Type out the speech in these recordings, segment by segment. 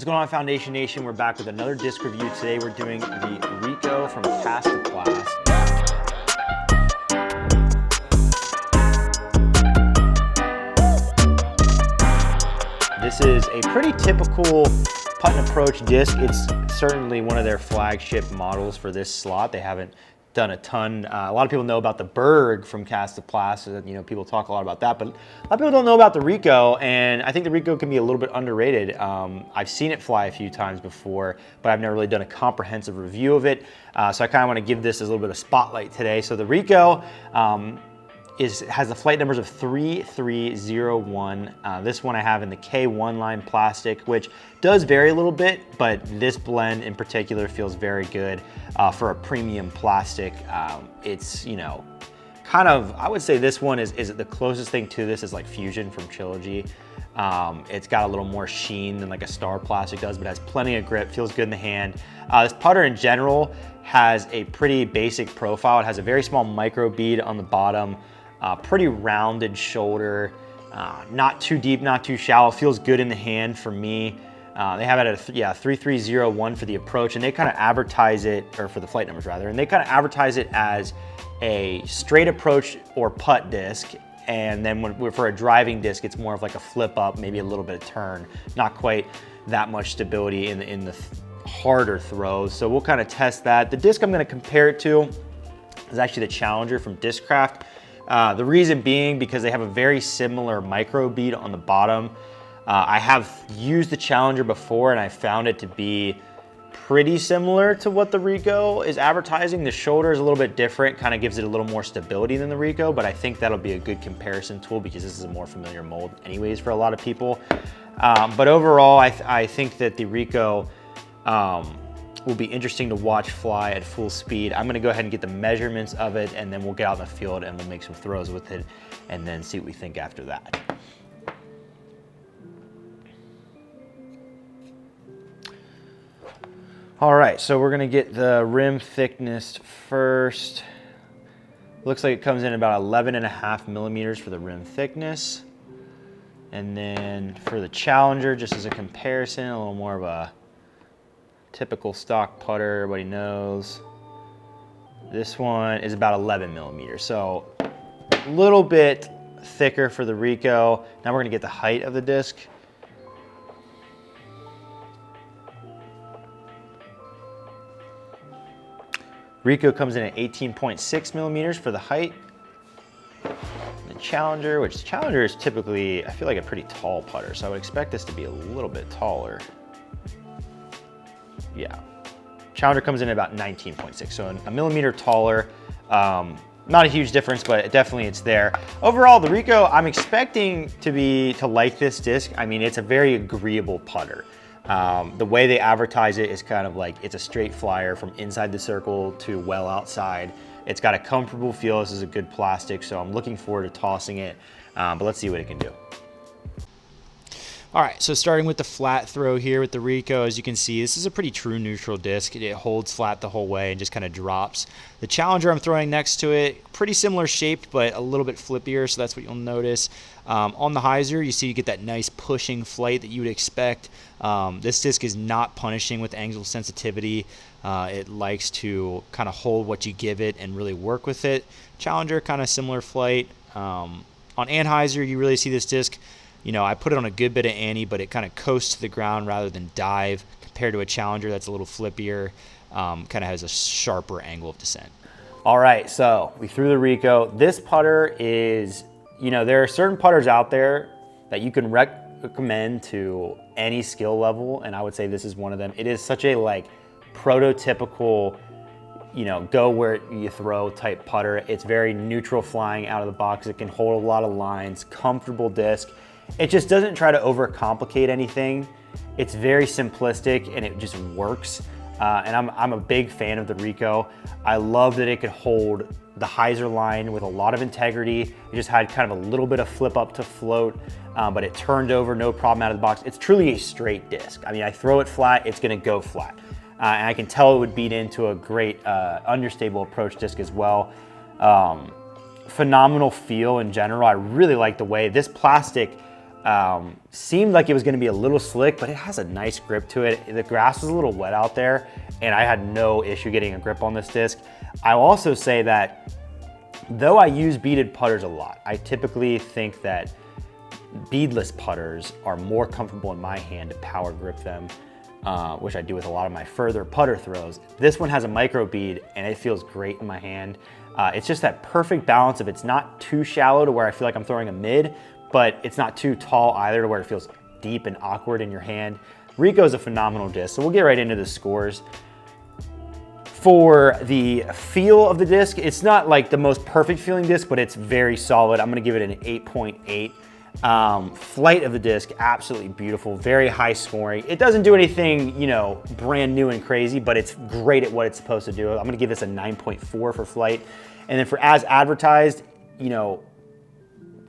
What's going on, Foundation Nation? We're back with another disc review. Today we're doing the Reko from Kastaplast. This is a pretty typical putt and approach disc. It's certainly one of their flagship models for this slot. They haven't done a ton. A lot of people know about the Berg from Kastaplast, so you know, people talk a lot about that, but a lot of people don't know about the Reko, and I think the Reko can be a little bit underrated. I've seen it fly a few times before, but I've never really done a comprehensive review of it, so I kind of want to give this a little bit of spotlight today. So the Reko has the flight numbers of 3301. This one I have in the K1 line plastic, which does vary a little bit, but this blend in particular feels very good for a premium plastic. It's, you know, kind of, I would say this one is the closest thing to this is like Fusion from Trilogy. It's got a little more sheen than like a Star plastic does, but has plenty of grip, feels good in the hand. This putter in general has a pretty basic profile. It has a very small micro bead on the bottom, pretty rounded shoulder, not too deep, not too shallow, feels good in the hand for me. They have it at a 3301 for the approach, and they kind of advertise it, or for the flight numbers rather, and they kind of advertise it as a straight approach or putt disc, and then for a driving disc, it's more of like a flip up, maybe a little bit of turn, not quite that much stability in the harder throws. So we'll kind of test that. The disc I'm going to compare it to is actually the Challenger from Discraft. The reason being because they have a very similar micro bead on the bottom. I have used the Challenger before and I found it to be pretty similar to what the Reko is advertising. The shoulder is a little bit different, kind of gives it a little more stability than the Reko, but I think that'll be a good comparison tool because this is a more familiar mold anyways for a lot of people. But overall, I think that the Reko will be interesting to watch fly at full speed. I'm gonna go ahead and get the measurements of it, and then we'll get out in the field and we'll make some throws with it and then see what we think after that. All right, so we're gonna get the rim thickness first. Looks like it comes in about 11.5 millimeters for the rim thickness. And then for the Challenger, just as a comparison, a little more of a typical stock putter, everybody knows. This one is about 11 millimeters, so a little bit thicker for the Reko. Now we're gonna get the height of the disc. Reko comes in at 18.6 millimeters for the height. The Challenger, which Challenger is typically, I feel like a pretty tall putter, so I would expect this to be a little bit taller. Yeah, Challenger comes in at about 19.6, so a millimeter taller. Not a huge difference, but definitely it's there. Overall, the Reko, I'm expecting to like this disc. I mean, it's a very agreeable putter. The way they advertise it is kind of like it's a straight flyer from inside the circle to well outside. It's got a comfortable feel. This is a good plastic, so I'm looking forward to tossing it, but let's see what it can do. All right, so starting with the flat throw here with the Reko, as you can see, this is a pretty true neutral disc. It holds flat the whole way and just kind of drops. The Challenger I'm throwing next to it, pretty similar shaped, but a little bit flippier, so that's what you'll notice. On the hyzer, you see you get that nice pushing flight that you would expect. This disc is not punishing with angle sensitivity. It likes to kind of hold what you give it and really work with it. Challenger, kind of similar flight. On Anheuser, you really see this disc. You know, I put it on a good bit of ante, but it kind of coasts to the ground rather than dive, compared to a Challenger that's a little flippier, kind of has a sharper angle of descent. All right, so we threw the Reko. This putter is, you know, there are certain putters out there that you can recommend to any skill level, and I would say this is one of them. It is such a like prototypical, you know, go where you throw type putter. It's very neutral flying out of the box. It can hold a lot of lines, comfortable disc. It just doesn't try to overcomplicate anything. It's very simplistic and it just works. And I'm a big fan of the Reko. I love that it could hold the hyzer line with a lot of integrity. It just had kind of a little bit of flip up to float, but it turned over no problem out of the box. It's truly a straight disc. I mean, I throw it flat, it's gonna go flat. And I can tell it would beat into a great understable approach disc as well. Phenomenal feel in general. I really like the way this plastic Seemed like it was gonna be a little slick, but it has a nice grip to it. The grass was a little wet out there, and I had no issue getting a grip on this disc. I'll also say that though I use beaded putters a lot, I typically think that beadless putters are more comfortable in my hand to power grip them, which I do with a lot of my further putter throws. This one has a micro bead and it feels great in my hand. It's just that perfect balance of it's not too shallow to where I feel like I'm throwing a mid, but it's not too tall either to where it feels deep and awkward in your hand. Reko is a phenomenal disc, so we'll get right into the scores. For the feel of the disc, it's not like the most perfect feeling disc, but it's very solid. I'm gonna give it an 8.8. Flight of the disc, absolutely beautiful, very high scoring. It doesn't do anything, you know, brand new and crazy, but it's great at what it's supposed to do. I'm gonna give this a 9.4 for flight. And then for as advertised, you know,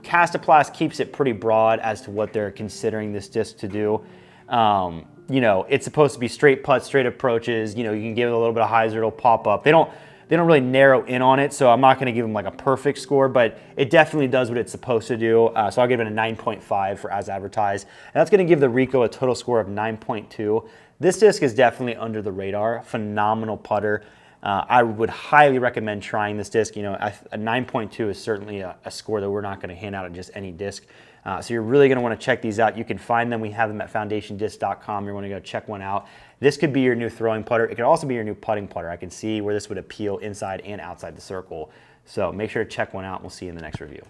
Kastaplast keeps it pretty broad as to what they're considering this disc to do. You know, it's supposed to be straight putts, straight approaches. You know, you can give it a little bit of hyzer, it'll pop up. They don't really narrow in on it, so I'm not gonna give them like a perfect score, but it definitely does what it's supposed to do. So I'll give it a 9.5 for as advertised. And that's gonna give the Reko a total score of 9.2. This disc is definitely under the radar, phenomenal putter. I would highly recommend trying this disc. You know, a 9.2 is certainly a score that we're not gonna hand out on just any disc. So you're really gonna wanna check these out. You can find them, we have them at foundationdisc.com. You're gonna go check one out. This could be your new throwing putter. It could also be your new putting putter. I can see where this would appeal inside and outside the circle. So make sure to check one out and we'll see you in the next review.